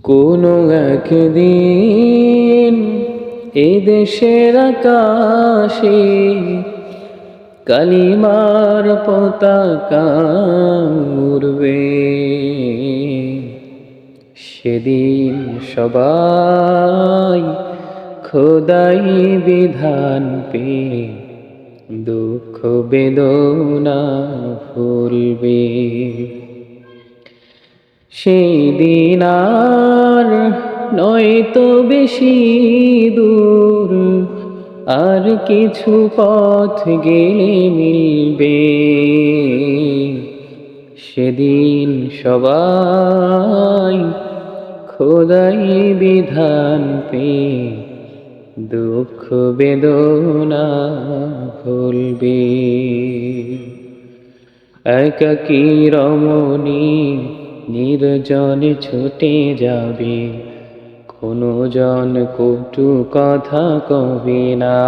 কোনো একদিন এ দেশের আকাশে কালিমার পতাকা উড়বে। সেদিন সবাই খোদাই বিধান পেয়ে দুঃখ বেদনা ভুলবে। সেই দিন আর নয়তো বেশি দূর, আর কিছু পথ গেলে মিলবে। সেদিন সবাই খোদাই বিধান পেয়ে দুঃখ বেদনা ভুলবে। একাকী রমণী নির্জনে ছুটে যাবে, কোনো জন কটু কথা কবে না।